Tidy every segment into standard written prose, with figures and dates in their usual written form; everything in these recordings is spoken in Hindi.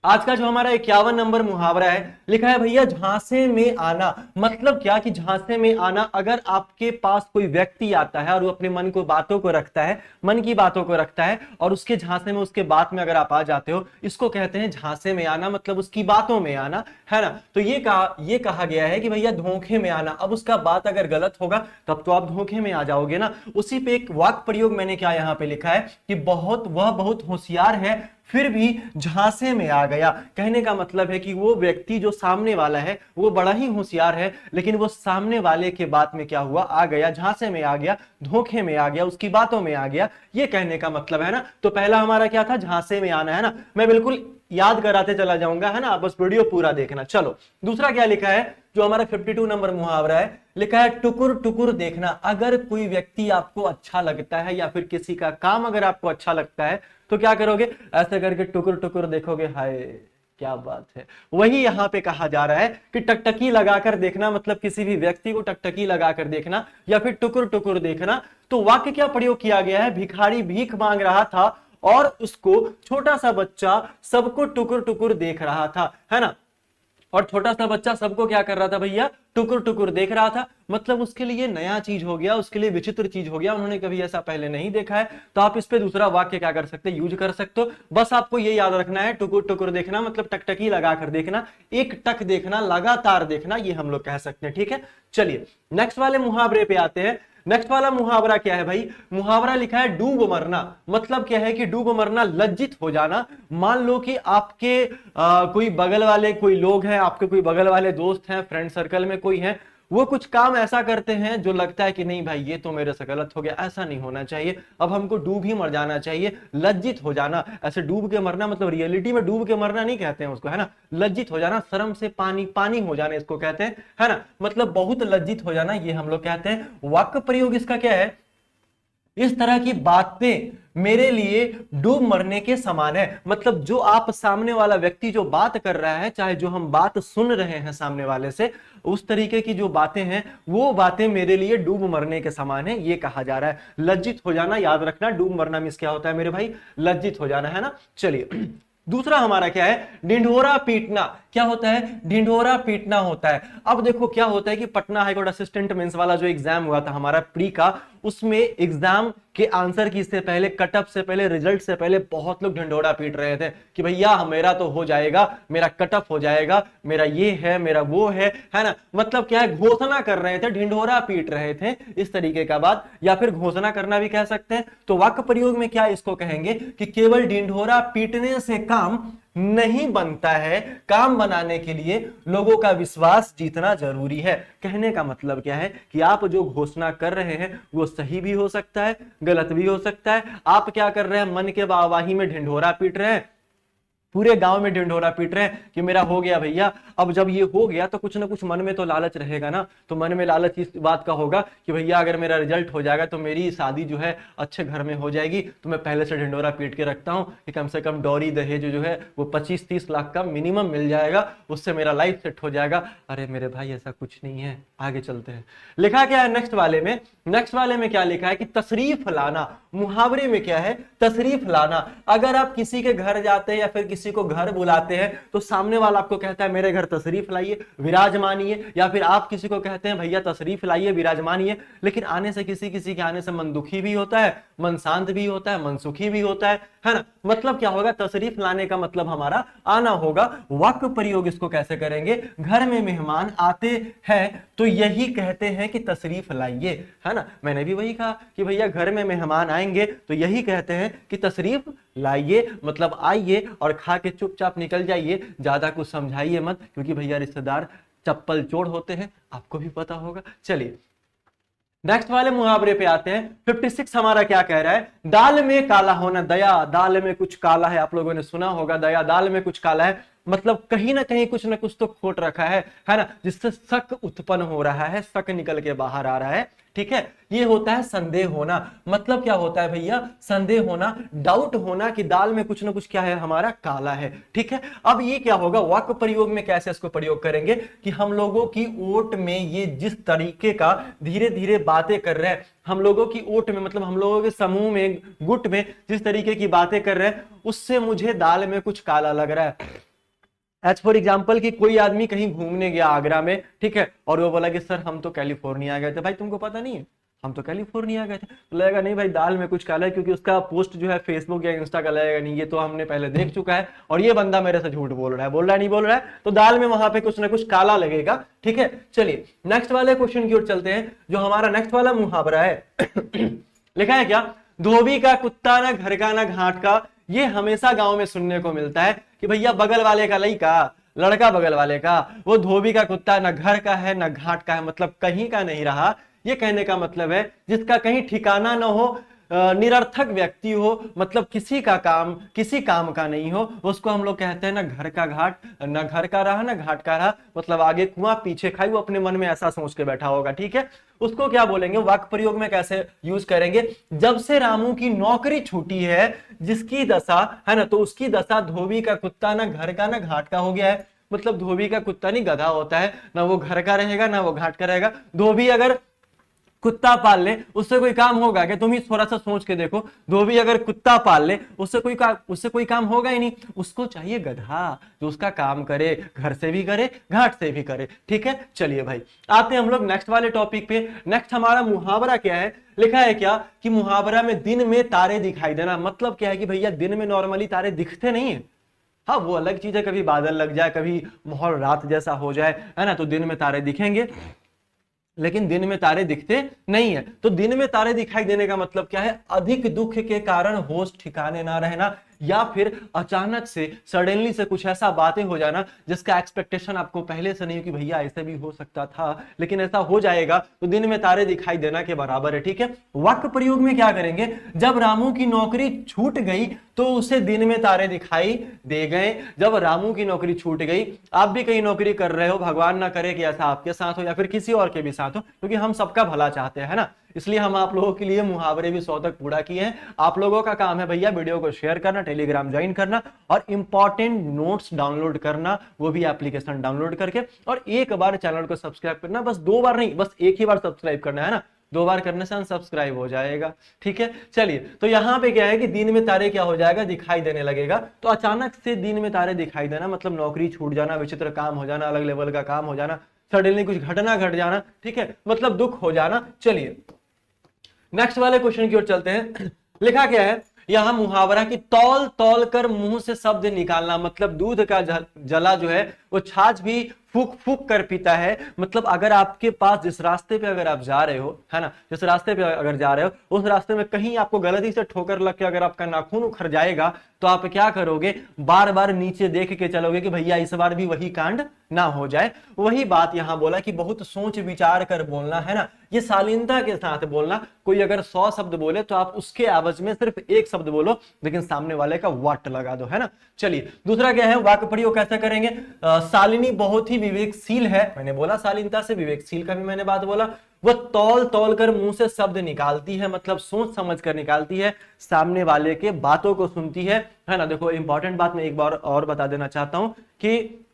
आज का जो हमारा 51 नंबर मुहावरा है, लिखा है भैया झांसे में आना। मतलब क्या कि झांसे में आना, अगर आपके पास कोई व्यक्ति आता है और वो अपने मन को बातों को रखता है, मन की बातों को रखता है और उसके झांसे में, उसके बात में अगर आप आ जाते हो, इसको कहते हैं झांसे में आना, मतलब उसकी बातों में आना, है ना। तो ये कहा गया है कि भैया धोखे में आना। अब उसका बात अगर गलत होगा तब तो आप धोखे में आ जाओगे ना। उसी पे एक वाक्य प्रयोग मैंने क्या यहां पे लिखा है कि वह बहुत होशियार है फिर भी झांसे में आ गया। कहने का मतलब है कि वो व्यक्ति जो सामने वाला है वो बड़ा ही होशियार है, लेकिन वो सामने वाले के बात में क्या हुआ, आ गया, झांसे में आ गया, धोखे में आ गया, उसकी बातों में आ गया। ये कहने का मतलब है ना। तो पहला हमारा क्या था, झांसे में आना, है ना। मैं बिल्कुल याद कराते चला जाऊंगा, है ना, बस वीडियो पूरा देखना। चलो दूसरा क्या लिखा है, जो हमारा 52 नंबर मुहावरा है, लिखा है टुकुर टुकुर देखना। अगर कोई व्यक्ति आपको अच्छा लगता है या फिर किसी का काम अगर आपको अच्छा लगता है तो क्या करोगे, ऐसे करके टुकुर टुकुर देखोगे, हाय क्या बात है। वही यहां पे कहा जा रहा है कि टकटकी लगाकर देखना, मतलब किसी भी व्यक्ति को टकटकी लगाकर देखना या फिर टुकुर टुकुर देखना। तो वाक्य क्या प्रयोग किया गया है, भिखारी भीख मांग रहा था और उसको छोटा सा बच्चा सबको टुकुर टुकुर देख रहा था, है ना। और छोटा सा बच्चा सबको क्या कर रहा था भैया, टुकुर टुकुर देख रहा था। मतलब उसके लिए नया चीज हो गया, उसके लिए विचित्र चीज हो गया, उन्होंने कभी ऐसा पहले नहीं देखा है। तो आप इस पे दूसरा वाक्य क्या कर सकते हैं, यूज कर सकते हो। बस आपको ये याद रखना है, टुकुर टुकुर देखना मतलब टकटकी लगाकर देखना, एक टक देखना, लगातार देखना, ये हम लोग कह सकते हैं। ठीक है, चलिए नेक्स्ट वाले मुहावरे पे आते हैं। नेक्स्ट वाला मुहावरा क्या है भाई, मुहावरा लिखा है डूब मरना। मतलब क्या है कि डूब मरना, लज्जित हो जाना। मान लो कि आपके कोई बगल वाले कोई लोग हैं, आपके कोई बगल वाले दोस्त हैं, फ्रेंड सर्कल में कोई है, वो कुछ काम ऐसा करते हैं जो लगता है कि नहीं भाई ये तो मेरे से गलत हो गया, ऐसा नहीं होना चाहिए, अब हमको डूब ही मर जाना चाहिए, लज्जित हो जाना। ऐसे डूब के मरना मतलब रियलिटी में डूब के मरना नहीं कहते हैं उसको, है ना। लज्जित हो जाना, शर्म से पानी पानी हो जाना इसको कहते हैं, है ना। मतलब बहुत लज्जित हो जाना, ये हम लोग कहते हैं। वाक्य प्रयोग इसका क्या है, इस तरह की बातें मेरे लिए डूब मरने के समान है। मतलब जो आप सामने वाला व्यक्ति जो बात कर रहा है, चाहे जो हम बात सुन रहे हैं सामने वाले से, उस तरीके की जो बातें हैं वो बातें मेरे लिए डूब मरने के समान है, ये कहा जा रहा है। लज्जित हो जाना, याद रखना, डूब मरना मींस क्या होता है मेरे भाई, लज्जित हो जाना, है ना। चलिए दूसरा हमारा क्या है, ढिंढोरा पीटना। क्या होता है, ढिंढोरा पीटना होता है। अब देखो क्या होता है कि पटना हाईकोर्ट असिस्टेंट मेंस वाला जो एग्जाम हुआ था हमारा प्री का, उसमें एग्जाम के आंसर की से पहले, कटअप से पहले, रिजल्ट से पहले बहुत लोग ढिंढोरा पीट रहे थे कि भैया मेरा तो हो जाएगा, मेरा कटअप हो जाएगा, मेरा ये है, मेरा वो है ना। मतलब क्या है, घोषणा कर रहे थे, ढिंढोरा पीट रहे थे, इस तरीके का बात, या फिर घोषणा करना भी कह सकते हैं। तो वाक्य प्रयोग में क्या इसको कहेंगे कि केवल ढिंढोरा पीटने से काम नहीं बनता है, काम बनाने के लिए लोगों का विश्वास जीतना जरूरी है। कहने का मतलब क्या है कि आप जो घोषणा कर रहे हैं वो सही भी हो सकता है, गलत भी हो सकता है। आप क्या कर रहे हैं, मन के वाहवाही में ढिंढोरा पीट रहे हैं, पूरे गांव में ढिंढोरा पीट रहे हैं कि मेरा हो गया भैया। अब जब ये हो गया तो कुछ ना कुछ मन में तो लालच रहेगा ना। तो मन में लालच इस बात का होगा कि भैया अगर मेरा रिजल्ट हो जाएगा तो मेरी शादी जो है अच्छे घर में हो जाएगी, तो मैं पहले से ढिंढोरा पीट के रखता हूं कि कम से कम डौरी दहेज जो है वो 25-30 लाख का मिनिमम मिल जाएगा, उससे मेरा लाइफ सेट हो जाएगा। अरे मेरे भाई ऐसा कुछ नहीं है, आगे चलते हैं। लिखा क्या है नेक्स्ट वाले में, नेक्स्ट वाले में क्या लिखा है कि तशरीफ लाना। मुहावरे में क्या है, तशरीफ लाना। अगर आप किसी के घर जाते हैं या फिर किसी को घर बुलाते हैं तो सामने वाला आपको कहता है मेरे घर तशरीफ लाइए, विराजमानिए, या फिर आप किसी को कहते हैं भैया तशरीफ लाइए, विराजमानिए। लेकिन आने से किसी किसी के आने से मन दुखी भी होता है, मन शांत भी होता है, मन सुखी भी होता है ना। मतलब क्या होगा, तशरीफ लाने का मतलब हमारा आना होगा। वाक्य प्रयोग इसको कैसे करेंगे, घर में मेहमान आते हैं तो यही कहते हैं कि तशरीफ लाइए, है ना। मैंने भी वही कहा कि भैया घर में मेहमान आएंगे तो यही कहते हैं कि तशरीफ लाइए, मतलब आइए और खा के चुपचाप निकल जाइए, ज्यादा कुछ समझाइए मत, क्योंकि भैया रिश्तेदार चप्पल चोर होते हैं, आपको भी पता होगा। चलिए नेक्स्ट वाले मुहावरे पे आते हैं। 56 हमारा क्या कह रहा है, दाल में काला होना। दया दाल में कुछ काला है, आप लोगों ने सुना होगा, दया दाल में कुछ काला है। मतलब कहीं ना कहीं कुछ ना कुछ तो खोट रखा है ना, जिससे शक उत्पन्न हो रहा है, शक निकल के बाहर आ रहा है। ठीक है, ये होता है संदेह होना। मतलब क्या होता है भैया, संदेह होना, डाउट होना कि दाल में कुछ ना कुछ क्या है हमारा, काला है। ठीक है, अब ये क्या होगा, वाक्य प्रयोग में कैसे इसको प्रयोग करेंगे कि हम लोगों की ओट में ये जिस तरीके का धीरे धीरे बातें कर रहे हैं, हम लोगों की ओट में मतलब हम लोगों के समूह में, गुट में जिस तरीके की बातें कर रहे हैं, उससे मुझे दाल में कुछ काला लग रहा है। एज फॉर एग्जाम्पल कि कोई आदमी कहीं घूमने गया आगरा में, ठीक है, और वो बोला कि सर हम तो कैलिफोर्निया गए थे। भाई तुमको पता नहीं है, हम तो कैलिफोर्निया गए थे। तो लगेगा नहीं भाई दाल में कुछ काला है, क्योंकि उसका पोस्ट जो है फेसबुक या इंस्टा का लगेगा नहीं, ये तो हमने पहले देख चुका है और ये बंदा मेरे से झूठ बोल रहा है, बोल रहा है नहीं बोल रहा है, तो दाल में वहां पे कुछ ना कुछ काला लगेगा। ठीक है, चलिए नेक्स्ट वाले क्वेश्चन की ओर चलते हैं। जो हमारा नेक्स्ट वाला मुहावरा है लिखा है क्या, धोबी का कुत्ता ना घर का ना घाट का। ये हमेशा गांव में सुनने को मिलता है कि भैया बगल वाले का लड़का, लड़का बगल वाले का, वो धोबी का कुत्ता ना घर का है ना घाट का है, मतलब कहीं का नहीं रहा। ये कहने का मतलब है जिसका कहीं ठिकाना ना हो, निरर्थक व्यक्ति हो, मतलब किसी काम का नहीं हो, उसको हम लोग कहते हैं ना घर का घाट, ना घर का रहा ना घाट का रहा, मतलब आगे कुआं पीछे खाई, वो अपने मन में ऐसा सोच के बैठा होगा। ठीक है, उसको क्या बोलेंगे, वाक्य प्रयोग में कैसे यूज करेंगे, जब से रामू की नौकरी छूटी है, जिसकी दशा है ना, तो उसकी दशा धोबी का कुत्ता ना घर का ना घाट का हो गया है। मतलब धोबी का कुत्ता नहीं गधा होता है, ना वो घर का रहेगा ना वो घाट का रहेगा। धोबी अगर कुत्ता पाल ले उससे कोई काम होगा क्या, तुम ही थोड़ा सा सोच के देखो, धोबी अगर कुत्ता पाल ले उससे कोई काम होगा ही नहीं। उसको चाहिए गधा जो उसका काम करे, घर से भी करे घाट से भी करे। ठीक है, चलिए भाई आते हैं हम लोग नेक्स्ट वाले टॉपिक पे। नेक्स्ट हमारा मुहावरा क्या है, लिखा है क्या कि मुहावरा में दिन में तारे दिखाई देना। मतलब क्या है कि भैया दिन में नॉर्मली तारे दिखते नहीं है, हाँ वो अलग चीज है, कभी बादल लग जाए, कभी माहौल रात जैसा हो जाए, है ना, तो दिन में तारे दिखेंगे, लेकिन दिन में तारे दिखते नहीं है। तो दिन में तारे दिखाई देने का मतलब क्या है, अधिक दुख के कारण होश ठिकाने ना रहना, या फिर अचानक से सडनली से कुछ ऐसा बातें हो जाना जिसका एक्सपेक्टेशन आपको पहले से नहीं हो कि भैया ऐसे भी हो सकता था, लेकिन ऐसा हो जाएगा, तो दिन में तारे दिखाई देना के बराबर है। ठीक है, वाक्य प्रयोग में क्या करेंगे, जब रामू की नौकरी छूट गई तो उसे दिन में तारे दिखाई दे गए। जब रामू की नौकरी छूट गई, आप भी कहीं नौकरी कर रहे हो, भगवान ना करे कि ऐसा आपके साथ हो या फिर किसी और के भी साथ हो, क्योंकि हम सबका भला चाहते हैं ना, इसलिए हम आप लोगों के लिए मुहावरे भी 100 तक पूरा किए हैं। आप लोगों का काम है भैया वीडियो को शेयर करना, टेलीग्राम ज्वाइन करना और इंपॉर्टेंट नोट्स डाउनलोड करना, वो भी एप्लीकेशन डाउनलोड करके, और एक बार चैनल को सब्सक्राइब करना, बस 2 बार नहीं, बस एक ही बार सब्सक्राइब करना है ना, 2 बार करने से अनसब्सक्राइब हो जाएगा। ठीक है, चलिए तो यहाँ पे क्या है कि दिन में तारे क्या हो जाएगा, दिखाई देने लगेगा। तो अचानक से दिन में तारे दिखाई देना मतलब नौकरी छूट जाना, विचित्र काम हो जाना, अलग लेवल का काम हो जाना, सडनली कुछ घटना घट जाना, ठीक है, मतलब दुख हो जाना। चलिए नेक्स्ट वाले क्वेश्चन की ओर चलते हैं। लिखा क्या है यहां मुहावरा की, तौल तौल कर मुंह से शब्द निकालना। मतलब दूध का जला जो है वो छाछ भी फूक फूक कर पीता है। मतलब अगर आपके पास जिस रास्ते पे अगर आप जा रहे हो, है ना, जिस रास्ते पे अगर जा रहे हो उस रास्ते में कहीं आपको गलती से ठोकर लग के अगर आपका नाखून उखड़ जाएगा, तो आप क्या करोगे, बार बार नीचे देख के चलोगे कि भैया इस बार भी वही कांड ना हो जाए। वही बात यहां बोला कि बहुत सोच विचार कर बोलना, है ना, ये शालीनता के साथ बोलना। कोई अगर 100 शब्द बोले तो आप उसके आवाज में सिर्फ 1 शब्द बोलो, लेकिन सामने वाले का वाट लगा दो, है ना। चलिए दूसरा क्या है, वाक्य प्रयोग कैसे करेंगे, शालिनी बहुत ही विवेकशील है। मैंने बोला शालीनता से, विवेकशील का भी मैंने बात बोला। वो तौल तौल कर मुंह से शब्द निकालती है, मतलब सोच समझ कर निकालती है, सामने वाले के बातों को सुनती है ना। देखो इंपॉर्टेंट बात मैं एक बार और बता देना चाहता हूं कि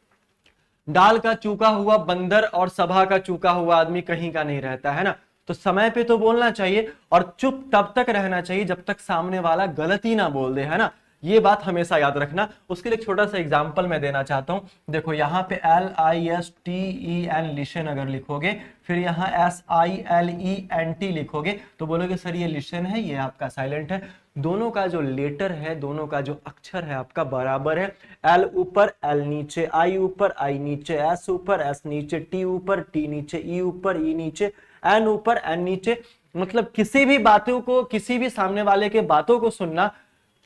डाल का चूका हुआ बंदर और सभा का चूका हुआ आदमी कहीं का नहीं रहता, है ना। तो समय पे तो बोलना चाहिए और चुप तब तक रहना चाहिए जब तक सामने वाला गलती ना बोल दे, है ना। ये बात हमेशा याद रखना। उसके लिए एक छोटा सा एग्जांपल मैं देना चाहता हूं। देखो यहाँ पे LISTEN लिशन अगर लिखोगे, फिर यहाँ SILENT लिखोगे, तो बोलोगे सर ये लिशन है, ये आपका साइलेंट है। दोनों का जो लेटर है, दोनों का जो अक्षर है आपका बराबर है। L ऊपर L नीचे, I ऊपर I नीचे, S ऊपर S नीचे, T ऊपर T नीचे, E ऊपर E नीचे, N ऊपर N नीचे। मतलब किसी भी बातों को, किसी भी सामने वाले के बातों को सुनना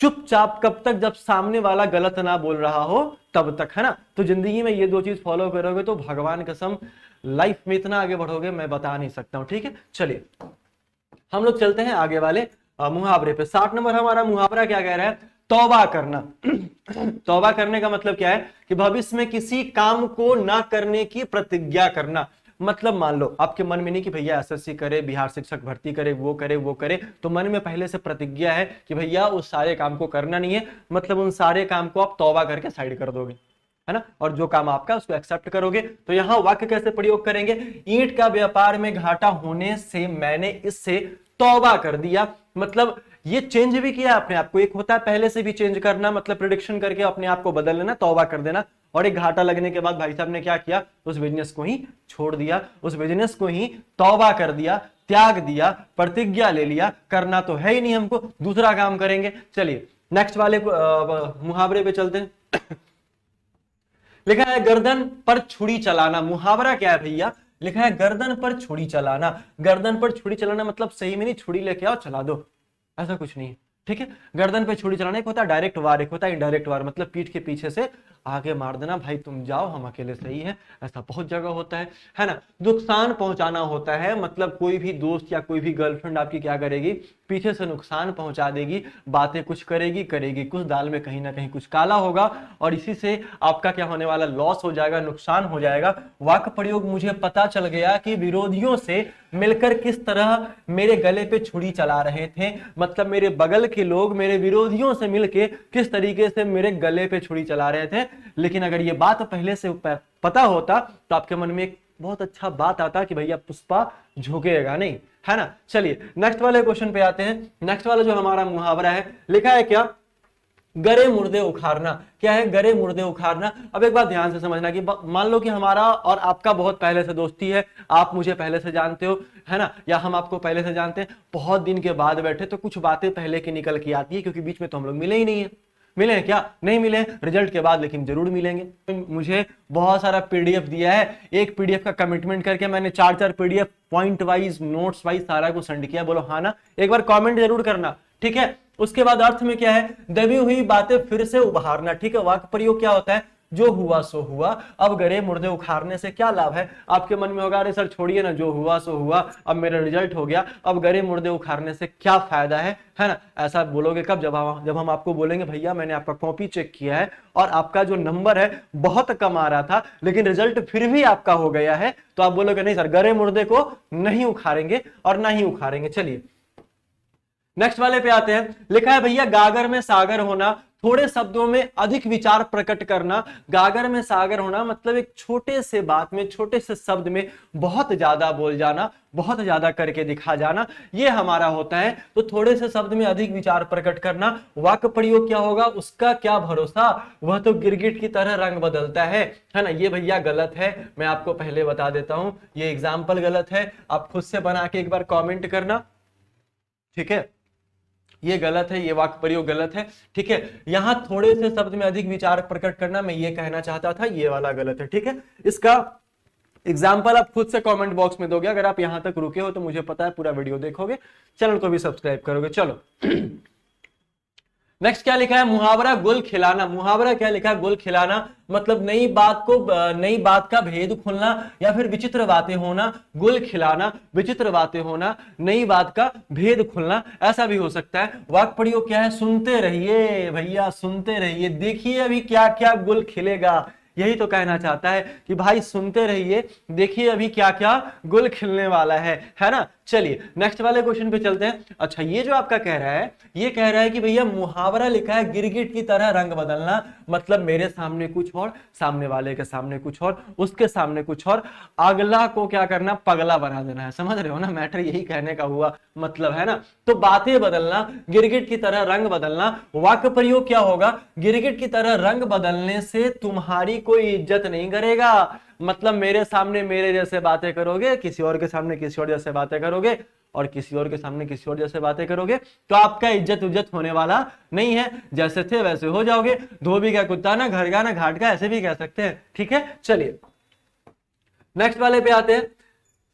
चुपचाप, कब तक, जब सामने वाला गलत ना बोल रहा हो तब तक, है ना। तो जिंदगी में ये 2 चीज फॉलो करोगे तो भगवान कसम लाइफ में इतना आगे बढ़ोगे मैं बता नहीं सकता हूं। ठीक है, चलिए हम लोग चलते हैं आगे वाले मुहावरे पे। 60 नंबर हमारा मुहावरा क्या कह रहा है, तौबा करना। तौबा करने का मतलब क्या है कि भविष्य में किसी काम को ना करने की प्रतिज्ञा करना। मतलब मान लो आपके मन में नहीं कि भैया SSC करे, बिहार शिक्षक भर्ती करे, वो करे वो करे, तो मन में पहले से प्रतिज्ञा है कि भैया उस सारे काम को करना नहीं है। मतलब उन सारे काम को आप तौबा करके साइड कर दोगे, है ना, और जो काम आपका उसको एक्सेप्ट करोगे। तो यहां वाक्य कैसे प्रयोग करेंगे, ईंट का व्यापार में घाटा होने से मैंने इससे तौबा कर दिया। मतलब ये चेंज भी किया अपने आप को। एक होता है पहले से भी चेंज करना, मतलब प्रिडिक्शन करके अपने आप को बदल लेना, तौबा कर देना, और एक घाटा लगने के बाद भाई साहब ने क्या किया, उस बिजनेस को ही छोड़ दिया, उस बिजनेस को ही तौबा कर दिया, त्याग दिया, प्रतिज्ञा ले लिया, करना तो है ही नहीं हमको, दूसरा काम करेंगे। चलिए नेक्स्ट वाले मुहावरे पे चलते हैं। लिखा है गर्दन पर छुरी चलाना। मुहावरा क्या है भैया, लिखा है गर्दन पर छुरी चलाना। गर्दन पर छुरी चलाना मतलब सही में नहीं छुरी लेके आओ चला दो, ऐसा कुछ नहीं है, ठीक है। गर्दन पे छुरी चलाना एक होता है डायरेक्ट वार, एक होता है इनडायरेक्ट वार, मतलब पीठ के पीछे से आगे मार देना, भाई तुम जाओ हम अकेले सही है, ऐसा बहुत जगह होता है ना। नुकसान पहुंचाना होता है, मतलब कोई भी दोस्त या कोई भी गर्लफ्रेंड आपकी क्या करेगी, पीछे से नुकसान पहुंचा देगी, बातें कुछ करेगी कुछ, दाल में कहीं ना कहीं कुछ काला होगा, और इसी से आपका क्या होने वाला, लॉस हो जाएगा, नुकसान हो जाएगा। वाक्य प्रयोग मुझे पता चल गया कि विरोधियों से मिलकर किस तरह मेरे गले पे छुरी चला रहे थे, मतलब मेरे बगल के लोग मेरे विरोधियों से मिलके किस तरीके से मेरे गले पे छुरी चला रहे थे। लेकिन अगर ये बात पहले से पता होता तो आपके मन में एक बहुत अच्छा बात आता कि भैया पुष्पा झुकेगा नहीं, है ना। चलिए नेक्स्ट वाले क्वेश्चन पे आते हैं। नेक्स्ट वाला जो हमारा मुहावरा है, लिखा है क्या, गरे मुर्दे उखाड़ना। क्या है, गरे मुर्दे उखाड़ना। अब एक बात ध्यान से समझना कि मान लो कि हमारा और आपका बहुत पहले से दोस्ती है, आप मुझे पहले से जानते हो, है ना, या हम आपको पहले से जानते हैं, बहुत दिन के बाद बैठे तो कुछ बातें पहले की निकल के आती है, क्योंकि बीच में तो हम लोग मिले ही नहीं है। मिले हैं क्या, नहीं मिले रिजल्ट के बाद, लेकिन जरूर मिलेंगे। मुझे बहुत सारा पीडीएफ दिया है, एक पीडीएफ का कमिटमेंट करके मैंने 4 PDF point wise notes wise सारा को सेंड किया। बोलो हाँ ना, एक बार कमेंट जरूर करना, ठीक है। उसके बाद अर्थ में क्या है, दबी हुई बातें फिर से उभारना, ठीक है। वाक्य प्रयोग क्या होता है, जो हुआ सो हुआ, अब गरे मुर्दे उखाड़ने से क्या लाभ है। आपके मन में होगा अरे सर छोड़िए ना, जो हुआ सो हुआ, अब मेरा रिजल्ट हो गया, अब गरे मुर्दे उखाड़ने से क्या फायदा है ना। ऐसा बोलोगे कब, जब हम आपको बोलेंगे भैया मैंने आपका कॉपी चेक किया है और आपका जो नंबर है बहुत कम आ रहा था, लेकिन रिजल्ट फिर भी आपका हो गया है, तो आप बोलोगे नहीं सर गरे मुर्दे को नहीं उखाड़ेंगे और ना ही उखाड़ेंगे। चलिए नेक्स्ट वाले पे आते हैं। लिखा है भैया गागर में सागर होना, थोड़े शब्दों में अधिक विचार प्रकट करना। गागर में सागर होना मतलब एक छोटे से बात में, छोटे से शब्द में बहुत ज्यादा बोल जाना, बहुत ज्यादा करके दिखा जाना, ये हमारा होता है। तो थोड़े से शब्द में अधिक विचार प्रकट करना। वाक्य प्रयोग क्या होगा, उसका क्या भरोसा, वह तो गिरगिट की तरह रंग बदलता है ना। ये भैया गलत है, मैं आपको पहले बता देता हूं, ये एग्जाम्पल गलत है, आप खुद से बना के एक बार कॉमेंट करना, ठीक है। ये गलत है, ये वाक्य प्रयोग गलत है, ठीक है। यहां थोड़े से शब्द में अधिक विचार प्रकट करना, मैं ये कहना चाहता था, ये वाला गलत है, ठीक है। इसका एग्जाम्पल आप खुद से कमेंट बॉक्स में दोगे। अगर आप यहां तक रुके हो तो मुझे पता है पूरा वीडियो देखोगे, चैनल को भी सब्सक्राइब करोगे। चलो नेक्स्ट क्या लिखा है, मुहावरा गुल खिलाना। मुहावरा क्या लिखा है, गुल खिलाना मतलब नई बात का भेद खुलना या फिर विचित्र बातें होना। गुल खिलाना, विचित्र बातें होना, नई बात का भेद खुलना, ऐसा भी हो सकता है। वाक्य प्रयोग क्या है, सुनते रहिए भैया, सुनते रहिए, देखिए अभी क्या क्या गुल खिलेगा। यही तो कहना चाहता है कि भाई सुनते रहिए, देखिए अभी क्या क्या गुल खिलने वाला है ना। चलिए नेक्स्ट वाले क्वेश्चन पे चलते हैं। अच्छा ये जो आपका कह रहा है, ये कह रहा है कि भैया मुहावरा लिखा है गिरगिट की तरह रंग बदलना, मतलब मेरे सामने कुछ और, सामने वाले के सामने कुछ और, उसके सामने कुछ और, अगला को क्या करना, पगला बना देना है। समझ रहे हो ना, मैटर यही कहने का हुआ मतलब, है ना। तो बातें बदलना, गिरगिट की तरह रंग बदलना। वाक्य प्रयोग क्या होगा, गिरगिट की तरह रंग बदलने से तुम्हारी कोई इज्जत नहीं करेगा, मतलब मेरे सामने मेरे जैसे बातें करोगे, किसी और के सामने किसी और जैसे बातें करोगे, और किसी और के सामने किसी और जैसे बातें करोगे, तो आपका इज्जत होने वाला नहीं है। जैसे थे वैसे हो जाओगे, धोबी का कुत्ता ना घर का ना घाट का, ऐसे भी कह सकते हैं, ठीक है। चलिए नेक्स्ट वाले पे आते हैं।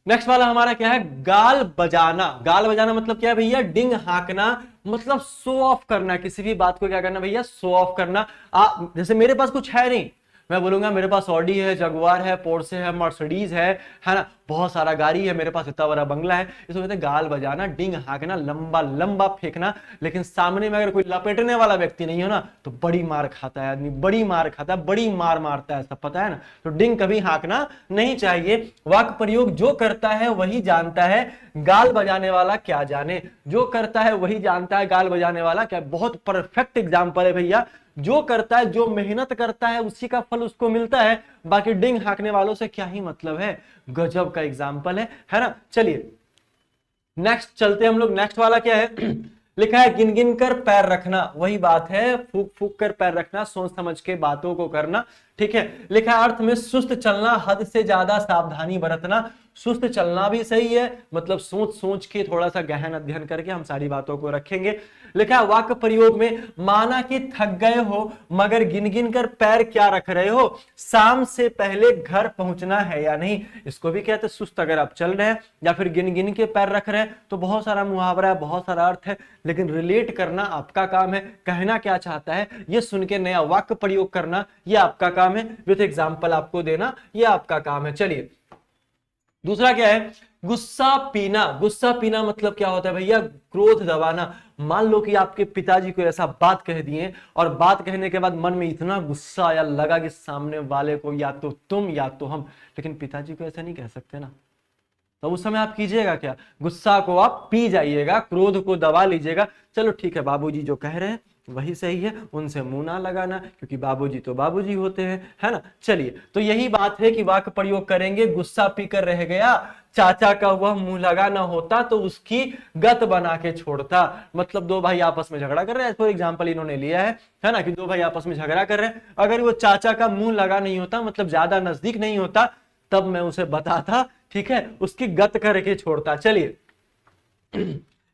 नेक्स्ट वाला हमारा क्या है, गाल बजाना। गाल बजाना मतलब क्या है भैया, डिंग हांकना, मतलब शो ऑफ करना, किसी भी बात को क्या करना भैया, शो ऑफ करना। जैसे मेरे पास कुछ है नहीं, मैं बोलूंगा मेरे पास ऑडी है, जगुआर है, पोर्से है, मर्सिडीज है ना, बहुत सारा गाड़ी है, मेरे पास इतना बड़ा बंगला है। इसको कहते हैं गाल बजाना, डिंग हांकना, लंबा लंबा फेंकना। लेकिन सामने में अगर कोई लपेटने वाला व्यक्ति नहीं हो ना, तो बड़ी मार खाता है आदमी, बड़ी मार खाता है, बड़ी मार मारता है, सब पता है ना। तो डिंग कभी हांकना नहीं चाहिए। वाक्य प्रयोग जो करता है वही जानता है, गाल बजाने वाला क्या जाने। जो करता है वही जानता है, गाल बजाने वाला क्या। बहुत परफेक्ट एग्जाम्पल है भैया, जो करता है, जो मेहनत करता है उसी का फल उसको मिलता है, बाकी डिंग हांकने वालों से क्या ही मतलब है। गजब का एग्जाम्पल है ना। चलिए नेक्स्ट चलते हैं हम लोग। नेक्स्ट वाला क्या है, लिखा है गिन गिन कर पैर रखना, वही बात है, फूक फूक कर पैर रखना, सोच समझ के बातों को करना। ठीक है, लिखा है अर्थ में सुस्त चलना, हद से ज्यादा सावधानी बरतना। सुस्त चलना भी सही है, मतलब सोच सोच के थोड़ा सा गहन अध्ययन करके हम सारी बातों को रखेंगे। लिखा है वाक्य प्रयोग में माना कि थक गए हो मगर गिन गिन कर पैर क्या रख रहे हो, शाम से पहले घर पहुंचना है या नहीं। इसको भी कहते हैं सुस्त अगर आप चल रहे हैं या फिर गिन गिन के पैर रख रहे हैं तो बहुत सारा मुहावरा है, बहुत सारा अर्थ है, लेकिन रिलेट करना आपका काम है, कहना क्या चाहता है ये सुन के नया वाक्य प्रयोग करना ये आपका काम है, विथ एग्जाम्पल आपको देना ये आपका काम है। चलिए दूसरा क्या है, गुस्सा पीना। गुस्सा पीना मतलब क्या होता है भैया, क्रोध दबाना। मान लो कि आपके पिताजी को ऐसा बात कह दिए और बात कहने के बाद मन में इतना गुस्सा आया, लगा कि सामने वाले को या तो तुम या तो हम, लेकिन पिताजी को ऐसा नहीं कह सकते ना, तो उस समय आप कीजिएगा क्या, गुस्सा को आप पी जाइएगा, क्रोध को दबा लीजिएगा। चलो ठीक है, बाबूजी जो कह रहे हैं वही सही है, उनसे मुंह ना लगाना, क्योंकि बाबूजी तो बाबूजी होते हैं, है ना। चलिए तो यही बात है कि वाक्य प्रयोग करेंगे, गुस्सा पीकर रह गया, चाचा का वह मुंह लगा ना होता तो उसकी गत बना के छोड़ता। मतलब दो भाई आपस में झगड़ा कर रहे हैं, फॉर एग्जांपल इन्होंने लिया है ना, कि दो भाई आपस में झगड़ा कर रहे हैं, अगर वो चाचा का मुंह लगा नहीं होता, मतलब ज्यादा नजदीक नहीं होता, तब मैं उसे बताता, ठीक है, उसकी गत करके छोड़ता। चलिए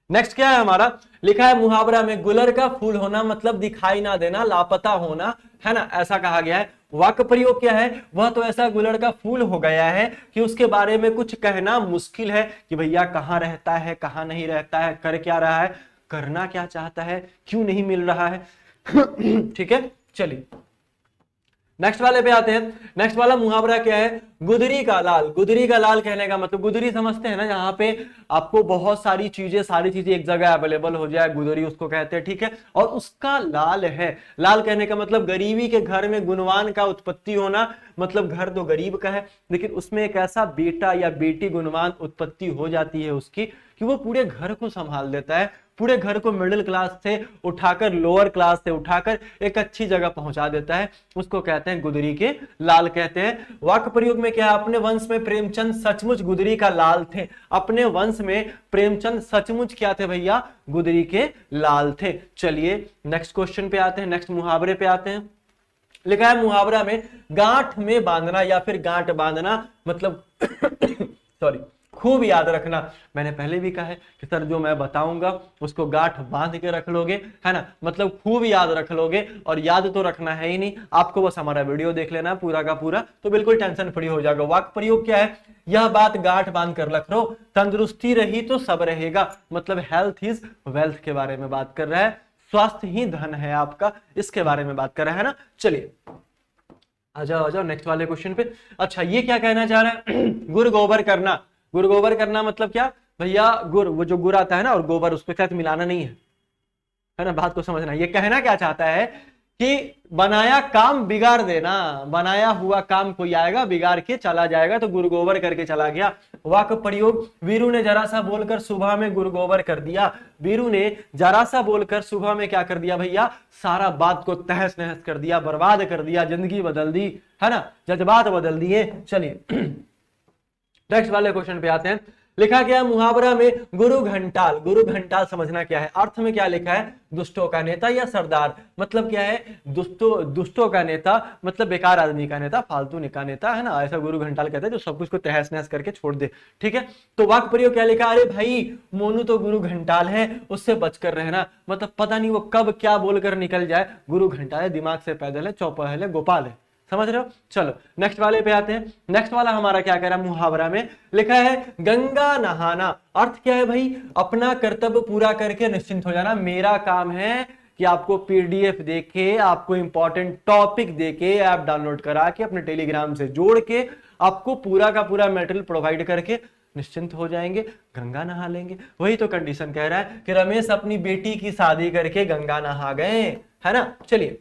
नेक्स्ट क्या है हमारा, लिखा है मुहावरा में गुलर का फूल होना मतलब दिखाई ना देना, लापता होना, है ना, ऐसा कहा गया है। वाक्य प्रयोग क्या है, वह तो ऐसा गुलर का फूल हो गया है कि उसके बारे में कुछ कहना मुश्किल है कि भैया कहाँ रहता है, कहाँ नहीं रहता है, कर क्या रहा है, करना क्या चाहता है, क्यों नहीं मिल रहा है। ठीक है, चलिए नेक्स्ट वाले पे आते हैं। नेक्स्ट वाला मुहावरा क्या है, गुदरी का लाल। गुदरी का लाल कहने का मतलब, गुदरी समझते हैं ना, जहां पे आपको बहुत सारी चीजें एक जगह अवेलेबल हो जाए, गुदरी उसको कहते हैं। ठीक है, और उसका लाल है। लाल कहने का मतलब गरीबी के घर में गुणवान का उत्पत्ति होना, मतलब घर तो गरीब का है लेकिन उसमें एक ऐसा बेटा या बेटी गुणवान उत्पत्ति हो जाती है उसकी कि वो पूरे घर को संभाल देता है, पूरे घर को मिडिल क्लास से उठाकर लोअर क्लास से उठाकर एक अच्छी जगह पहुंचा देता है, उसको कहते हैं गुदरी के लाल कहते हैं। वाक्य प्रयोग में क्या है, अपने वंश में प्रेमचंद सचमुच गुदरी का लाल थे। अपने वंश में प्रेमचंद सचमुच क्या थे भैया, गुदरी के लाल थे। चलिए नेक्स्ट क्वेश्चन पे आते हैं, नेक्स्ट मुहावरे पे आते हैं। लिखा है मुहावरा में गांठ में बांधना या फिर गांठ बांधना मतलब सॉरी, खूब याद रखना। मैंने पहले भी कहा है कि सर जो मैं बताऊंगा उसको गांठ बांध के रख लोगे, है ना, मतलब खूब याद रख लोगे, और याद तो रखना है ही नहीं, आपको बस हमारा वीडियो देख लेना पूरा का पूरा, तो बिल्कुल टेंशन फ्री हो जाएगा। वाक्य प्रयोग क्या है, यह बात गांठ बांध कर रख लो, तंदुरुस्ती रही तो सब रहेगा, मतलब हेल्थ इज वेल्थ के बारे में बात कर रहा है, स्वास्थ्य ही धन है आपका, इसके बारे में बात कर रहा है ना। चलिए आ जाओ नेक्स्ट वाले क्वेश्चन पे। अच्छा ये क्या कहना चाह रहा है, गुड़ गोबर करना। गुड़ गोबर करना मतलब क्या भैया, गुड़ वो जो गुड़ आता है ना और गोबर उसके साथ मिलाना नहीं है ना, बात को समझना। ये कहना क्या चाहता है कि बनाया काम बिगाड़ देना, बनाया हुआ काम कोई आएगा बिगाड़ के चला जाएगा, तो गुड़ गोबर करके चला गया। वाक्य प्रयोग, वीरू ने जरा सा बोलकर सुबह में गुड़ गोबर कर दिया। वीरू ने जरा सा बोलकर सुबह में क्या कर दिया भैया, सारा बात को तहस नहस कर दिया, बर्बाद कर दिया, जिंदगी बदल दी, है ना, जज्बात बदल दिए। चलिए नेक्स्ट वाले क्वेश्चन पे आते हैं। लिखा गया मुहावरा में गुरु घंटाल। गुरु घंटाल समझना क्या है, अर्थ में क्या लिखा है, दुष्टों का नेता या सरदार, मतलब क्या है, दुष्टों का नेता मतलब बेकार आदमी का नेता, फालतू का नेता, है ना, ऐसा गुरु घंटाल कहते हैं जो सब कुछ को तहस नहस करके छोड़ दे। ठीक है, तो वाक्य प्रयोग क्या लिखा, अरे भाई मोनू तो गुरु घंटाल है, उससे बचकर रहना, मतलब पता नहीं वो कब क्या बोलकर निकल जाए, गुरु घंटाल है, दिमाग से पैदल है, चौपहल है, गोपाल है, समझ रहे हो। चलो नेक्स्ट वाले पे आते हैं। नेक्स्ट वाला हमारा क्या कह रहा है, मुहावरा में लिखा है गंगा नहाना। अर्थ क्या है भाई, अपना कर्तव्य पूरा करके निश्चिंत हो जाना। मेरा काम है कि आपको पीडीएफ देके, आपको इंपॉर्टेंट टॉपिक देके, ऐप डाउनलोड करा के, अपने टेलीग्राम से जोड़ के आपको पूरा का पूरा मटेरियल प्रोवाइड करके निश्चिंत हो जाएंगे, गंगा नहा लेंगे। वही तो कंडीशन कह रहा है कि रमेश अपनी बेटी की शादी करके गंगा नहा गए, है ना। चलिए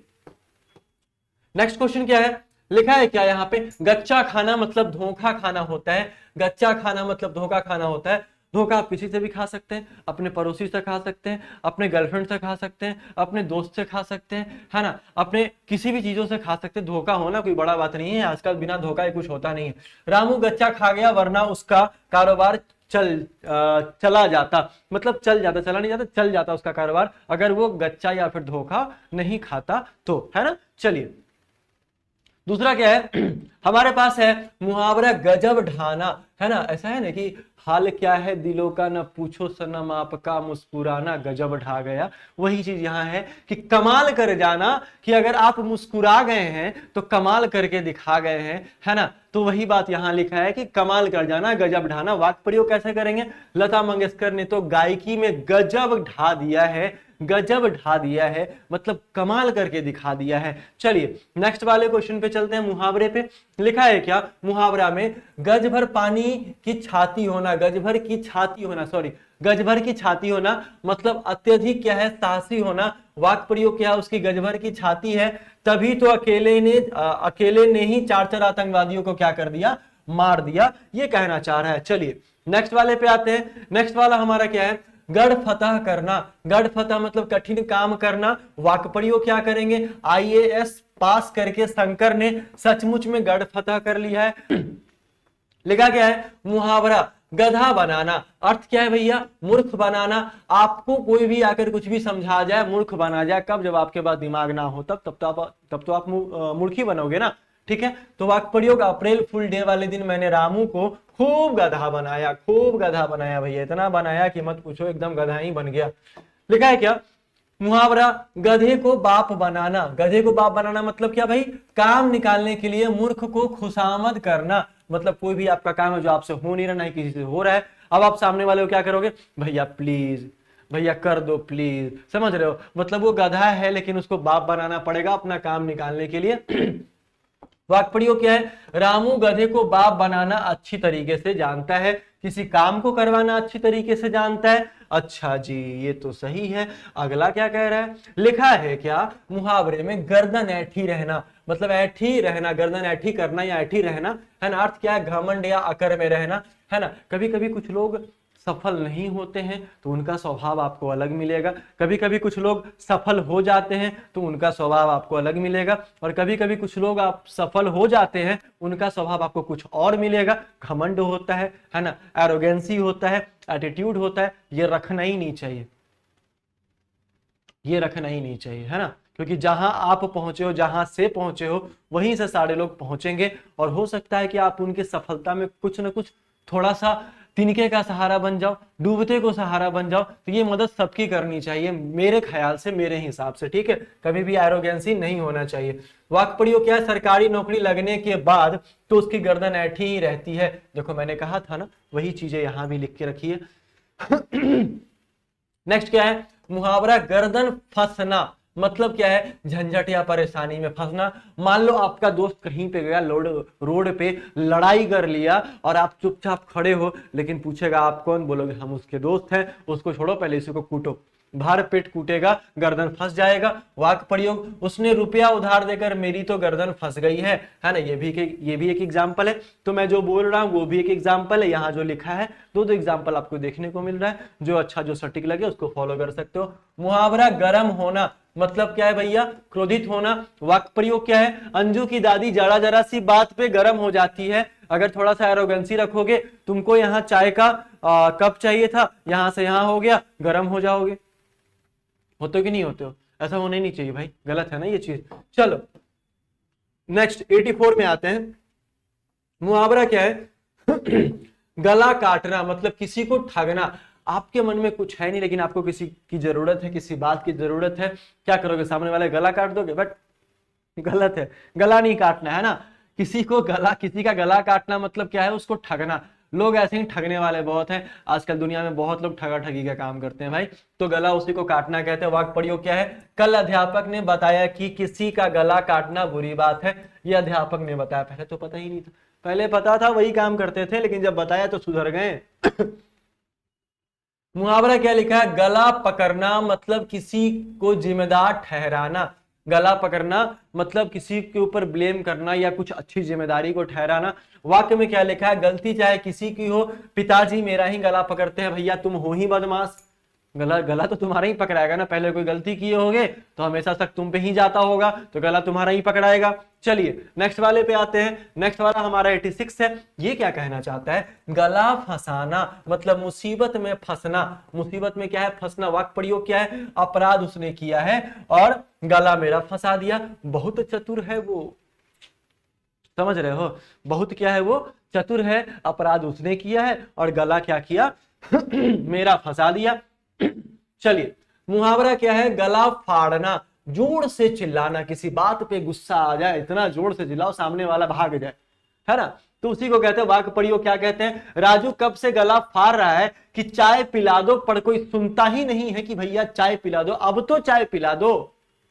नेक्स्ट क्वेश्चन क्या है, लिखा है क्या यहाँ पे, गच्चा खाना मतलब धोखा खाना होता है। गच्चा खाना मतलब धोखा खाना होता है। धोखा आप किसी से भी खा सकते हैं, अपने पड़ोसी से खा सकते हैं, अपने गर्लफ्रेंड से खा सकते हैं, अपने दोस्त से खा सकते हैं, है ना, अपने किसी भी चीजों से खा सकते हैं। धोखा होना कोई बड़ा बात नहीं है, आजकल बिना धोखा कुछ होता नहीं है। रामू गच्चा खा गया वरना उसका कारोबार चला जाता, मतलब चल जाता, चला नहीं जाता, चल जाता उसका कारोबार, अगर वो गच्चा या फिर धोखा नहीं खाता तो, है ना। चलिए दूसरा क्या है हमारे पास है मुहावरा गजब ढाना, है ना। ऐसा है ना कि हाल क्या है दिलों का न पूछो सनम आपका मुस्कुराना गजब ढा गया। वही चीज यहाँ है कि कमाल कर जाना, कि अगर आप मुस्कुरा गए हैं तो कमाल करके दिखा गए हैं, है ना। तो वही बात यहाँ लिखा है कि कमाल कर जाना गजब ढाना। वाक्य प्रयोग कैसे करेंगे, लता मंगेशकर ने तो गायकी में गजब ढा दिया है, गजब ढा दिया है मतलब कमाल करके दिखा दिया है। चलिए नेक्स्ट वाले क्वेश्चन पे चलते हैं, मुहावरे पे। लिखा है क्या मुहावरा में, गज भर पानी की छाती होना, गज भर की छाती होना, सॉरी गज भर की छाती होना मतलब अत्यधिक क्या है साहसी होना। वाक्य प्रयोग क्या है, उसकी गज भर की छाती है, तभी तो अकेले ने ही 4 आतंकवादियों को क्या कर दिया, मार दिया, ये कहना चाह रहा है। चलिए नेक्स्ट वाले पे आते हैं। नेक्स्ट वाला हमारा क्या है, गढ़ फतह करना, गढ़ फतह मतलब कठिन काम करना। वाक्य प्रयोग क्या करेंगे, आईएएस पास करके शंकर ने सचमुच में गढ़ फतह कर लिया है। लिखा क्या है मुहावरा गधा बनाना, अर्थ क्या है भैया, मूर्ख बनाना। आपको कोई भी आकर कुछ भी समझा जाए, मूर्ख बना जाए, कब, जब आपके पास दिमाग ना हो, तब तो आप मूर्ख बनोगे ना, ठीक है। तो वाक्य प्रयोग, अप्रैल फुल डे वाले दिन मैंने रामू को खूब गधा बनाया, खूब गधा बनाया भैया, इतना बनाया कि मत पूछो, एकदम गधा ही बन गया। लिखा है क्या मुहावरा गधे को बाप बनाना, गधे को बाप बनाना मतलब क्या भाई, काम निकालने के लिए मूर्ख को खुशामद करना। मतलब कोई भी आपका काम है जो आपसे हो नहीं रहा, नहीं किसी से हो रहा है, अब आप सामने वाले को क्या करोगे, भैया प्लीज, भैया कर दो प्लीज, समझ रहे हो। मतलब वो गधा है लेकिन उसको बाप बनाना पड़ेगा अपना काम निकालने के लिए। वाक्य प्रयोग क्या है, रामू गधे को बाप बनाना अच्छी तरीके से जानता है, किसी काम को करवाना अच्छी तरीके से जानता है। अच्छा जी ये तो सही है। अगला क्या कह रहा है, लिखा है क्या मुहावरे में गर्दन ऐठी रहना, मतलब ऐठी रहना, गर्दन ऐठी करना या ऐठी रहना, है ना। अर्थ क्या है, घमंड या अकर में रहना, है ना। कभी कभी कुछ लोग सफल नहीं होते हैं तो उनका स्वभाव आपको अलग मिलेगा, कभी कभी कुछ लोग सफल हो जाते हैं तो उनका स्वभाव आपको अलग मिलेगा, और कभी कभी कुछ लोग आप सफल हो जाते हैं उनका स्वभाव आपको कुछ और मिलेगा। घमंड होता है ना, एरोगेंसी होता है, एटीट्यूड होता है, ये रखना ही नहीं चाहिए, ये रखना ही नहीं चाहिए, है ना। क्योंकि जहां आप पहुंचे हो, जहां से पहुंचे हो, वहीं से सारे लोग पहुंचेंगे, और हो सकता है कि आप उनकी सफलता में कुछ ना कुछ थोड़ा सा तिनके का सहारा बन जाओ, डूबते को सहारा बन जाओ। तो ये मदद सबकी करनी चाहिए मेरे ख्याल से, मेरे हिसाब से, ठीक है। कभी भी एरोगेंसी नहीं होना चाहिए। वाक्य प्रयोग क्या है, सरकारी नौकरी लगने के बाद तो उसकी गर्दन ऐठी ही रहती है। देखो मैंने कहा था ना, वही चीजें यहां भी लिख के रखी है। नेक्स्ट क्या है मुहावरा गर्दन फंसना, मतलब क्या है, झंझट या परेशानी में फंसना। मान लो आपका दोस्त कहीं पे गया, रोड पे लड़ाई कर लिया और आप चुपचाप खड़े हो, लेकिन पूछेगा आप कौन, बोलोगे हम उसके दोस्त हैं, उसको छोड़ो पहले इसी को कूटो, भर पेट कूटेगा, गर्दन फंस जाएगा। वाक्य प्रयोग उसने रुपया उधार देकर मेरी तो गर्दन फंस गई है ना। ये भी एक एग्जाम्पल है। तो मैं जो बोल रहा हूँ वो भी एक एग्जाम्पल है, यहाँ जो लिखा है दो एग्जाम्पल आपको देखने को मिल रहा है। जो अच्छा जो सटीक लगे उसको फॉलो कर सकते हो। मुहावरा गरम होना, मतलब क्या है भैया, क्रोधित होना। वाक्य प्रयोग क्या है, अंजू की दादी जरा जरा सी बात पे गर्म हो जाती है। अगर थोड़ा सा एरोगेंसी रखोगे, तुमको यहाँ चाय का कप चाहिए था, यहां से यहां हो गया, गर्म हो जाओगे। होते हो कि नहीं होते हो, ऐसा होना ही नहीं चाहिए भाई, गलत है ना ये चीज। चलो नेक्स्ट 84 में आते हैं। मुहावरा क्या है, गला काटना, मतलब किसी को ठगना। आपके मन में कुछ है नहीं लेकिन आपको किसी की जरूरत है, किसी बात की जरूरत है, क्या करोगे, सामने वाले गला काट दोगे, बट गलत है, गला नहीं काटना, है ना। किसी का गला काटना मतलब क्या है, उसको ठगना। लोग ऐसे ही ठगने वाले बहुत हैं आजकल दुनिया में, बहुत लोग ठगा ठगी का काम करते हैं भाई, तो गला उसी को काटना कहते हैं। वाक्य प्रयोग क्या है, कल अध्यापक ने बताया कि किसी का गला काटना बुरी बात है। यह अध्यापक ने बताया, पहले तो पता ही नहीं था, पहले पता था वही काम करते थे, लेकिन जब बताया तो सुधर गए। मुहावरा क्या लिखा है, गला पकड़ना मतलब किसी को जिम्मेदार ठहराना। गला पकड़ना मतलब किसी के ऊपर ब्लेम करना या कुछ अच्छी जिम्मेदारी को ठहराना। वाक्य में क्या लिखा है, गलती चाहे किसी की हो, पिताजी मेरा ही गला पकड़ते हैं, भैया तुम हो ही बदमाश। गला गला तो तुम्हारा ही पकड़ाएगा ना, पहले कोई गलती किए होगे तो हमेशा शक तुम पे ही जाता होगा, तो गला तुम्हारा ही पकड़ाएगा। चलिए नेक्स्ट वाले पे आते हैं। नेक्स्ट वाला हमारा 86 है। ये क्या कहना चाहता है? गला फंसाना मतलब मुसीबत में फंसना। मुसीबत में क्या है? फंसना। वाक्य प्रयोग क्या है? अपराध उसने किया है और गला मेरा फंसा दिया। बहुत चतुर है वो, समझ रहे हो? बहुत क्या है वो? चतुर है। अपराध उसने किया है और गला क्या किया? मेरा फंसा दिया। चलिए मुहावरा क्या है? गला फाड़ना, जोर से चिल्लाना, किसी बात पे गुस्सा आ जाए, इतना जोर से चिल्लाओ सामने वाला भाग जाए, है ना, तो उसी को कहते हैं। वाक्य प्रयोग क्या कहते हैं? राजू कब से गला फाड़ रहा है कि चाय पिला दो, पर कोई सुनता ही नहीं है कि भैया चाय पिला दो, अब तो चाय पिला दो,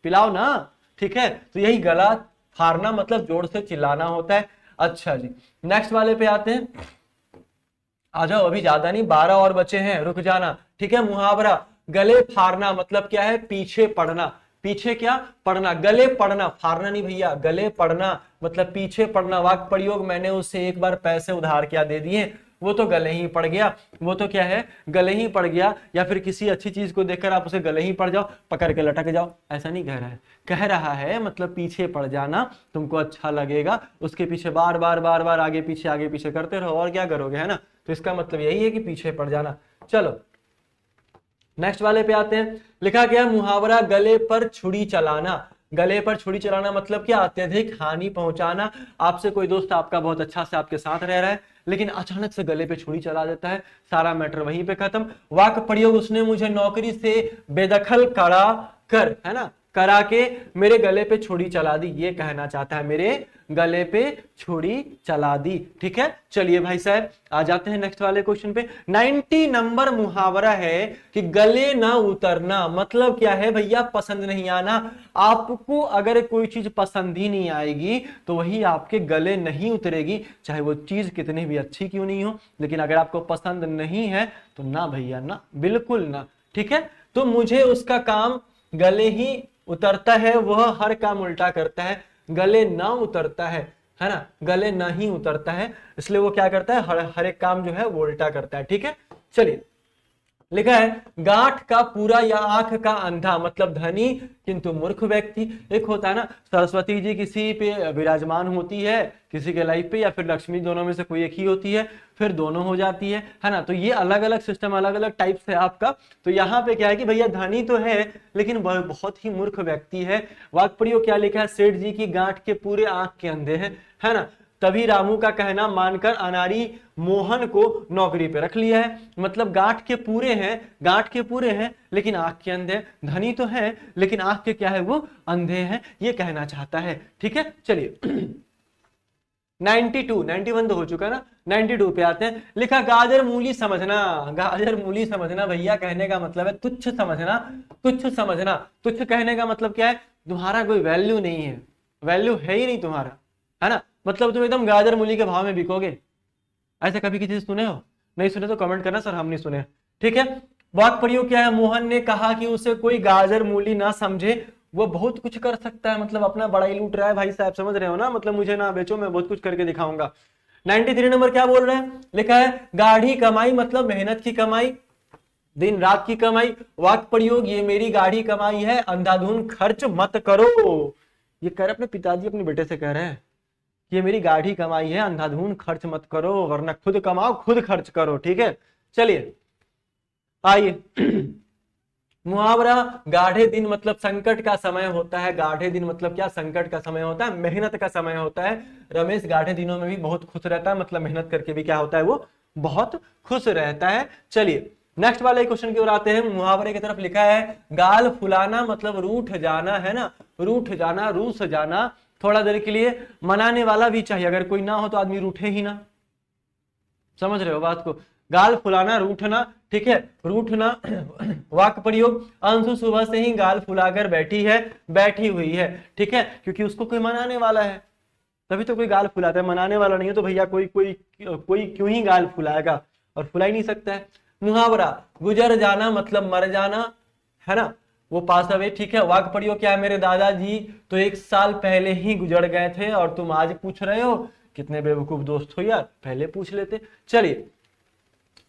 पिलाओ ना, ठीक है। तो यही गला फाड़ना मतलब जोर से चिल्लाना होता है। अच्छा जी नेक्स्ट वाले पे आते हैं। आ जाओ, अभी ज्यादा नहीं, 12 और बचे हैं, रुक जाना, ठीक है। मुहावरा गले फाड़ना मतलब क्या है? पीछे पड़ना। पीछे क्या पड़ना? गले पड़ना, फाड़ना नहीं भैया, गले पड़ना मतलब पीछे पड़ना। वाक्य प्रयोग मैंने उससे एक बार पैसे उधार क्या दे दिए, वो तो गले ही पड़ गया, वो तो क्या है? गले ही पड़ गया। या फिर किसी अच्छी चीज को देखकर आप उसे गले ही पड़ जाओ, पकड़ के लटक जाओ, ऐसा नहीं कह रहा है। कह रहा है मतलब पीछे पड़ जाना, तुमको अच्छा लगेगा, उसके पीछे बार बार बार बार आगे पीछे करते रहो, और क्या करोगे, है ना। तो इसका मतलब यही है कि पीछे पड़ जाना। चलो नेक्स्ट वाले पे आते हैं। लिखा गया मुहावरा गले पर छुरी चलाना। गले पर छुरी चलाना मतलब क्या? अत्यधिक हानि पहुंचाना। आपसे कोई दोस्त आपका बहुत अच्छा से आपके साथ रह रहा है, लेकिन अचानक से गले पे छुरी चला देता है, सारा मैटर वहीं पे खत्म। वाक्य प्रयोग उसने मुझे नौकरी से बेदखल करा कर, है ना, करा के मेरे गले पे छुरी चला दी, ये कहना चाहता है, मेरे गले पे छुरी चला दी, ठीक है। चलिए भाई साहब आ जाते हैं नेक्स्ट वाले क्वेश्चन पे। 90 नंबर मुहावरा है कि गले ना उतरना मतलब क्या है भैया? पसंद नहीं आना। आपको अगर कोई चीज पसंद ही नहीं आएगी तो वही आपके गले नहीं उतरेगी, चाहे वो चीज कितनी भी अच्छी क्यों नहीं हो, लेकिन अगर आपको पसंद नहीं है तो ना भैया ना, बिल्कुल ना, ठीक है। तो मुझे उसका काम गले ही उतरता है, वह हर काम उल्टा करता है, गले ना उतरता है ना, गले नहीं उतरता है, इसलिए वो क्या करता है? हर एक काम जो है वो उल्टा करता है, ठीक है। चलिए लिखा है गांठ का पूरा या आंख का अंधा मतलब धनी किंतु मूर्ख व्यक्ति। एक होता है ना, सरस्वती जी किसी पे विराजमान होती है, किसी के लाइफ पे, या फिर लक्ष्मी, दोनों में से कोई एक ही होती है, फिर दोनों हो जाती है ना। तो ये अलग अलग सिस्टम, अलग अलग टाइप्स है आपका। तो यहाँ पे क्या है कि भैया धनी तो है लेकिन वह बहुत ही मूर्ख व्यक्ति है। वाक्य प्रयोग क्या लिखा है? सेठ जी की गांठ के पूरे आंख के अंधे हैं, है ना, तभी रामू का कहना मानकर अनारी मोहन को नौकरी पे रख लिया है। मतलब गांठ के पूरे हैं, गांठ के पूरे हैं लेकिन आंख के अंधे, धनी तो है लेकिन आंख के क्या है? वो अंधे हैं, ये कहना चाहता है, ठीक है। चलिए 92, 91 तो हो चुका ना, 92 पे आते हैं। लिखा गाजर मूली समझना। गाजर मूली समझना भैया कहने का मतलब है तुच्छ समझना, तुच्छ समझना। तुच्छ कहने का मतलब क्या है? तुम्हारा कोई वैल्यू नहीं है, वैल्यू है ही नहीं तुम्हारा, है ना, मतलब तुम एकदम गाजर मूली के भाव में बिकोगे। ऐसे कभी किसी से सुने हो? नहीं सुने तो कमेंट करना सर हम नहीं सुने, ठीक है। वाक्य प्रयोग क्या है? मोहन ने कहा कि उसे कोई गाजर मूली ना समझे, वो बहुत कुछ कर सकता है, मतलब अपना बड़ा ही लूट रहा है भाई साहब, समझ रहे हो ना, मतलब मुझे ना बेचो, मैं बहुत कुछ करके दिखाऊंगा। 93 नंबर क्या बोल रहे हैं? लिखा है गाढ़ी कमाई मतलब मेहनत की कमाई, दिन रात की कमाई। वाक्य प्रयोग ये मेरी गाढ़ी कमाई है, अंधाधुंध खर्च मत करो। ये कह रहे अपने पिताजी अपने बेटे से कह रहे हैं, ये मेरी गाढ़ी कमाई है, अंधाधुंध खर्च मत करो, वरना खुद कमाओ खुद खर्च करो, ठीक है। चलिए आइए मुहावरा गाढ़े दिन मतलब संकट का समय होता है। गाढ़े दिन मतलब क्या? संकट का समय होता है, मेहनत का समय होता है। रमेश गाढ़े दिनों में भी बहुत खुश रहता है, मतलब मेहनत करके भी क्या होता है? वो बहुत खुश रहता है। चलिए नेक्स्ट वाले क्वेश्चन की ओर आते हैं। मुहावरे की तरफ लिखा है गाल फुलाना मतलब रूठ जाना, है ना, रूठ जाना, रूस जाना, थोड़ा देर के लिए मनाने वाला भी चाहिए, अगर कोई ना हो तो आदमी रूठे ही ना, समझ रहे हो बात को? गाल फुलाना, रूठना, ठीक है, रूठना। वाक्य प्रयोग अंशु सुबह से ही गाल फुलाकर बैठी है, बैठी हुई है, ठीक है, क्योंकि उसको कोई मनाने वाला है, तभी तो कोई गाल फुलाता है, मनाने वाला नहीं है तो भैया कोई कोई कोई क्यों ही गाल फुलाएगा, और फुला ही नहीं सकता है। मुहावरा गुजर जाना मतलब मर जाना, है ना, वो पास अवे, ठीक है। वाक्य प्रयोग क्या है? मेरे दादाजी तो 1 साल पहले ही गुजर गए थे और तुम आज पूछ रहे हो, कितने बेवकूफ दोस्त हो यार, पहले पूछ लेते। चलिए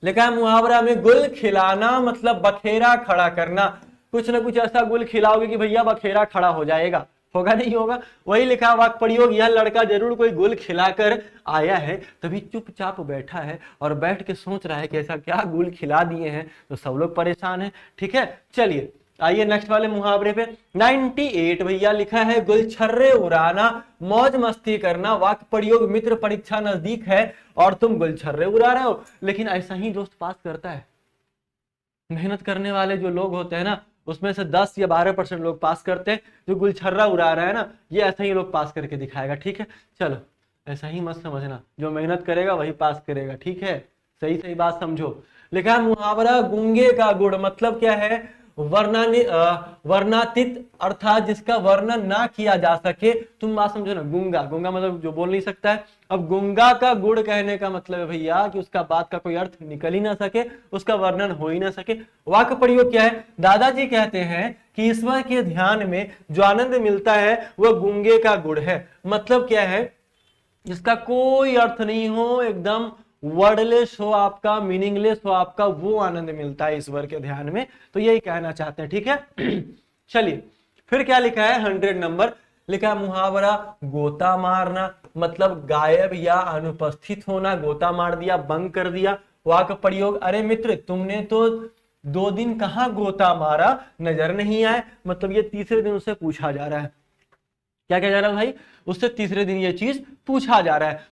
लिखा है मुहावरा में गुल खिलाना मतलब बखेरा खड़ा करना। कुछ ना कुछ ऐसा गुल खिलाओगे कि भैया बखेरा खड़ा हो जाएगा, होगा नहीं होगा। वही लिखा वाक्य प्रयोग, यह लड़का जरूर कोई गुल खिलाकर आया है, तभी चुपचाप बैठा है और बैठ के सोच रहा है कि ऐसा क्या गुल खिला दिए हैं, तो सब लोग परेशान हैं। ठीक है, चलिए आइए नेक्स्ट वाले मुहावरे पे। 98 भैया लिखा है गुलछर्रे उड़ाना, मौज मस्ती करना। वाक्य प्रयोग, मित्र परीक्षा नजदीक है और तुम गुलछर्रे उड़ा रहे हो। लेकिन ऐसा ही दोस्त पास करता है। मेहनत करने वाले जो लोग होते हैं ना, उसमें से 10 या 12% लोग पास करते हैं। जो गुलछर्रा उड़ा रहा है ना, ये ऐसा ही लोग पास करके दिखाएगा। ठीक है, चलो ऐसा ही मत समझना, जो मेहनत करेगा वही पास करेगा। ठीक है, सही सही बात समझो। लिखा है मुहावरा गूंगे का गुड़, मतलब क्या है, वर्णातीत अर्थात जिसका वर्णन ना किया जा सके। तुम बात समझो ना, गूंगा, गूंगा मतलब जो बोल नहीं सकता है। अब गूंगा का गुड़ कहने का मतलब है भैया कि उसका बात का कोई अर्थ निकल ही ना सके, उसका वर्णन हो ही ना सके। वाक्य प्रयोग क्या है, दादाजी कहते हैं कि ईश्वर के ध्यान में जो आनंद मिलता है वह गूंगे का गुड़ है। मतलब क्या है, जिसका कोई अर्थ नहीं हो, एकदम वर्डलेस हो आपका, मीनिंगलेस हो आपका, वो आनंद मिलता है ईश्वर के ध्यान में। तो यही कहना चाहते हैं। ठीक है चलिए फिर क्या लिखा है 100 नंबर। लिखा है मुहावरा गोता मारना, मतलब गायब या अनुपस्थित होना। गोता मार दिया, बंक कर दिया। वाक्य प्रयोग, अरे मित्र तुमने तो 2 दिन कहाँ गोता मारा, नजर नहीं आए। मतलब ये तीसरे दिन उससे पूछा जा रहा है। क्या कहा जा रहा है भाई, उससे तीसरे दिन ये चीज पूछा जा रहा है।